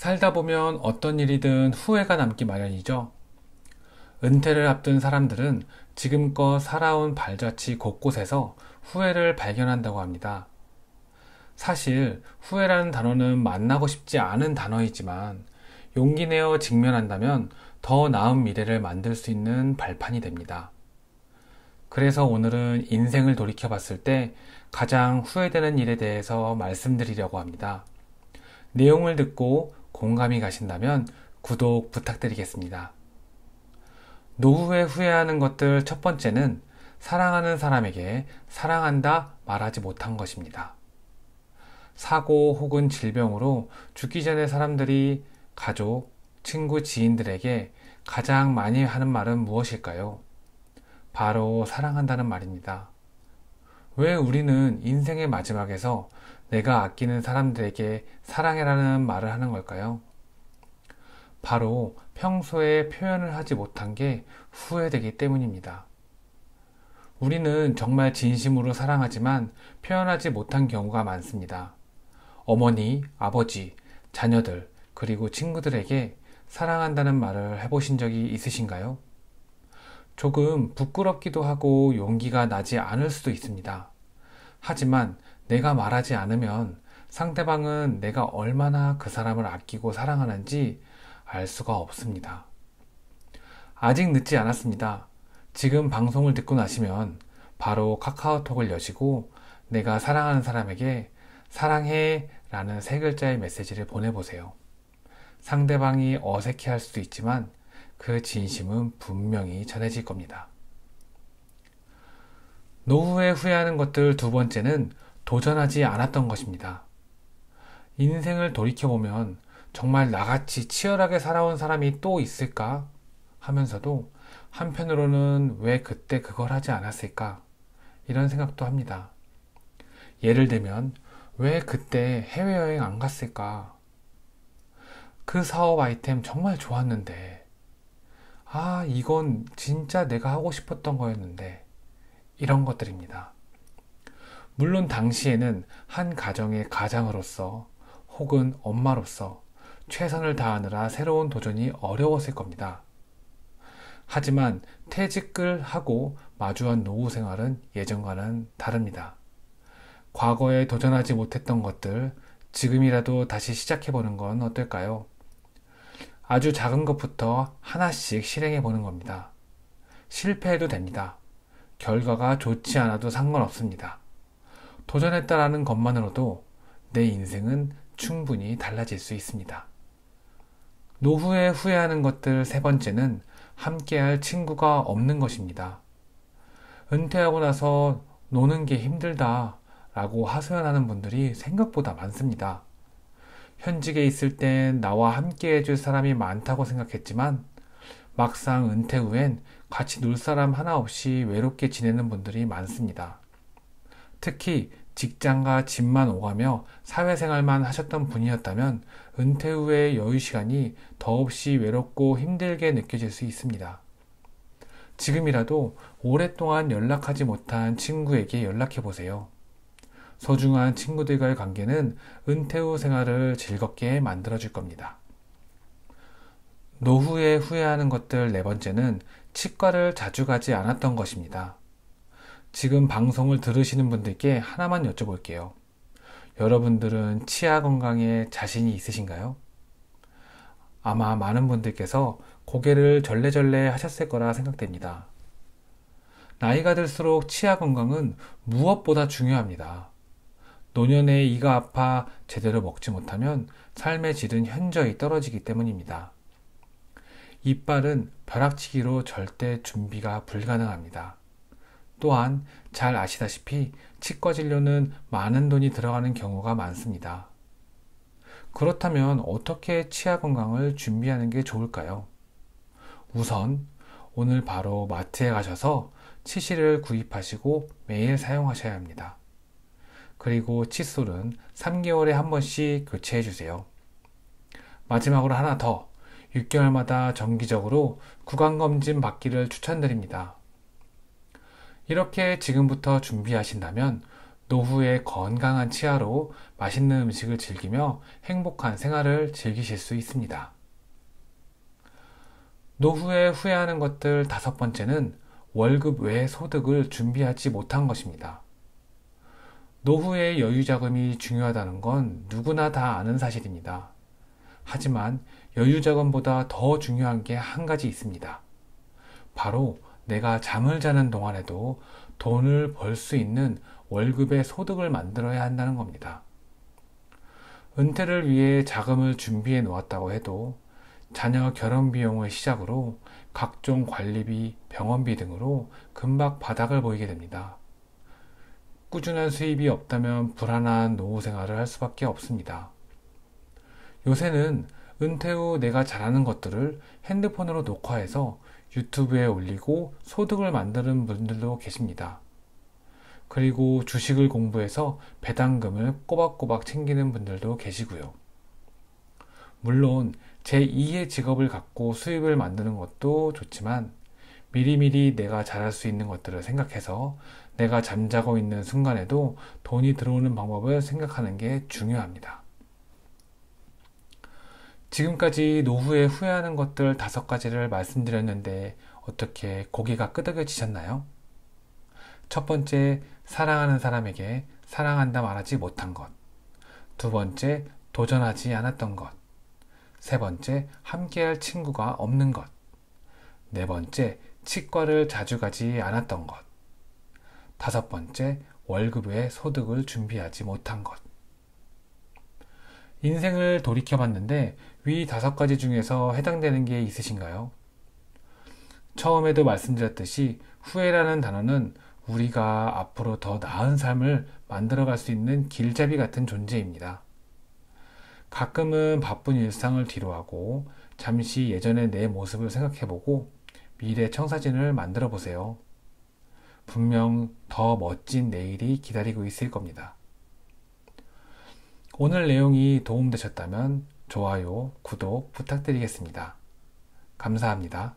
살다 보면 어떤 일이든 후회가 남기 마련이죠. 은퇴를 앞둔 사람들은 지금껏 살아온 발자취 곳곳에서 후회를 발견한다고 합니다. 사실 후회라는 단어는 만나고 싶지 않은 단어이지만 용기 내어 직면한다면 더 나은 미래를 만들 수 있는 발판이 됩니다. 그래서 오늘은 인생을 돌이켜 봤을 때 가장 후회되는 일에 대해서 말씀드리려고 합니다. 내용을 듣고 공감이 가신다면 구독 부탁드리겠습니다. 노후에 후회하는 것들 첫 번째는 사랑하는 사람에게 사랑한다 말하지 못한 것입니다. 사고 혹은 질병으로 죽기 전에 사람들이 가족, 친구, 지인들에게 가장 많이 하는 말은 무엇일까요? 바로 사랑한다는 말입니다. 왜 우리는 인생의 마지막에서 내가 아끼는 사람들에게 사랑해라는 말을 하는 걸까요? 바로 평소에 표현을 하지 못한 게 후회되기 때문입니다. 우리는 정말 진심으로 사랑하지만 표현하지 못한 경우가 많습니다. 어머니, 아버지, 자녀들, 그리고 친구들에게 사랑한다는 말을 해보신 적이 있으신가요? 조금 부끄럽기도 하고 용기가 나지 않을 수도 있습니다. 하지만 내가 말하지 않으면 상대방은 내가 얼마나 그 사람을 아끼고 사랑하는지 알 수가 없습니다. 아직 늦지 않았습니다. 지금 방송을 듣고 나시면 바로 카카오톡을 여시고 내가 사랑하는 사람에게 사랑해 라는 세 글자의 메시지를 보내보세요. 상대방이 어색해 할 수도 있지만 그 진심은 분명히 전해질 겁니다. 노후에 후회하는 것들 두 번째는 도전하지 않았던 것입니다. 인생을 돌이켜보면 정말 나같이 치열하게 살아온 사람이 또 있을까 하면서도 한편으로는 왜 그때 그걸 하지 않았을까 이런 생각도 합니다. 예를 들면 왜 그때 해외여행 안 갔을까? 그 사업 아이템 정말 좋았는데 이건 진짜 내가 하고 싶었던 거였는데 이런 것들입니다. 물론 당시에는 한 가정의 가장으로서 혹은 엄마로서 최선을 다하느라 새로운 도전이 어려웠을 겁니다. 하지만 퇴직을 하고 마주한 노후 생활은 예전과는 다릅니다. 과거에 도전하지 못했던 것들 지금이라도 다시 시작해보는 건 어떨까요? 아주 작은 것부터 하나씩 실행해보는 겁니다. 실패해도 됩니다. 결과가 좋지 않아도 상관없습니다. 도전했다라는 것만으로도 내 인생은 충분히 달라질 수 있습니다. 노후에 후회하는 것들 세 번째는 함께할 친구가 없는 것입니다. 은퇴하고 나서 노는 게 힘들다 라고 하소연하는 분들이 생각보다 많습니다. 현직에 있을 땐 나와 함께 해줄 사람이 많다고 생각했지만 막상 은퇴 후엔 같이 놀 사람 하나 없이 외롭게 지내는 분들이 많습니다. 특히 직장과 집만 오가며 사회생활만 하셨던 분이었다면 은퇴 후의 여유 시간이 더없이 외롭고 힘들게 느껴질 수 있습니다. 지금이라도 오랫동안 연락하지 못한 친구에게 연락해 보세요. 소중한 친구들과의 관계는 은퇴 후 생활을 즐겁게 만들어줄 겁니다. 노후에 후회하는 것들 네 번째는 치과를 자주 가지 않았던 것입니다. 지금 방송을 들으시는 분들께 하나만 여쭤볼게요. 여러분들은 치아 건강에 자신이 있으신가요? 아마 많은 분들께서 고개를 절레절레 하셨을 거라 생각됩니다. 나이가 들수록 치아 건강은 무엇보다 중요합니다. 노년에 이가 아파 제대로 먹지 못하면 삶의 질은 현저히 떨어지기 때문입니다. 이빨은 벼락치기로 절대 준비가 불가능합니다. 또한 잘 아시다시피 치과 진료는 많은 돈이 들어가는 경우가 많습니다. 그렇다면 어떻게 치아 건강을 준비하는 게 좋을까요? 우선 오늘 바로 마트에 가셔서 치실을 구입하시고 매일 사용하셔야 합니다. 그리고 칫솔은 3개월에 한 번씩 교체해 주세요. 마지막으로 하나 더, 6개월마다 정기적으로 구강검진 받기를 추천드립니다. 이렇게 지금부터 준비하신다면 노후의 건강한 치아로 맛있는 음식을 즐기며 행복한 생활을 즐기실 수 있습니다. 노후에 후회하는 것들 5번째는 월급 외 소득을 준비하지 못한 것입니다. 노후의 여유 자금이 중요하다는 건 누구나 다 아는 사실입니다. 하지만 여유 자금보다 더 중요한 게 한 가지 있습니다. 바로 내가 잠을 자는 동안에도 돈을 벌 수 있는 월급의 소득을 만들어야 한다는 겁니다. 은퇴를 위해 자금을 준비해 놓았다고 해도 자녀 결혼 비용을 시작으로 각종 관리비, 병원비 등으로 금방 바닥을 보이게 됩니다. 꾸준한 수입이 없다면 불안한 노후 생활을 할 수밖에 없습니다. 요새는 은퇴 후 내가 잘하는 것들을 핸드폰으로 녹화해서 유튜브에 올리고 소득을 만드는 분들도 계십니다. 그리고 주식을 공부해서 배당금을 꼬박꼬박 챙기는 분들도 계시고요. 물론 제2의 직업을 갖고 수입을 만드는 것도 좋지만 미리미리 내가 잘할 수 있는 것들을 생각해서 내가 잠자고 있는 순간에도 돈이 들어오는 방법을 생각하는 게 중요합니다. 지금까지 노후에 후회하는 것들 5가지를 말씀드렸는데 어떻게 고개가 끄덕여지셨나요? 첫 번째, 사랑하는 사람에게 사랑한다 말하지 못한 것. 두 번째, 도전하지 않았던 것. 세 번째, 함께할 친구가 없는 것. 네 번째, 치과를 자주 가지 않았던 것. 5번째, 월급 외 소득을 준비하지 못한 것. 인생을 돌이켜봤는데 위 5가지 중에서 해당되는 게 있으신가요? 처음에도 말씀드렸듯이 후회라는 단어는 우리가 앞으로 더 나은 삶을 만들어갈 수 있는 길잡이 같은 존재입니다. 가끔은 바쁜 일상을 뒤로하고 잠시 예전의 내 모습을 생각해보고 미래 청사진을 만들어 보세요. 분명 더 멋진 내일이 기다리고 있을 겁니다. 오늘 내용이 도움되셨다면 좋아요, 구독 부탁드리겠습니다. 감사합니다.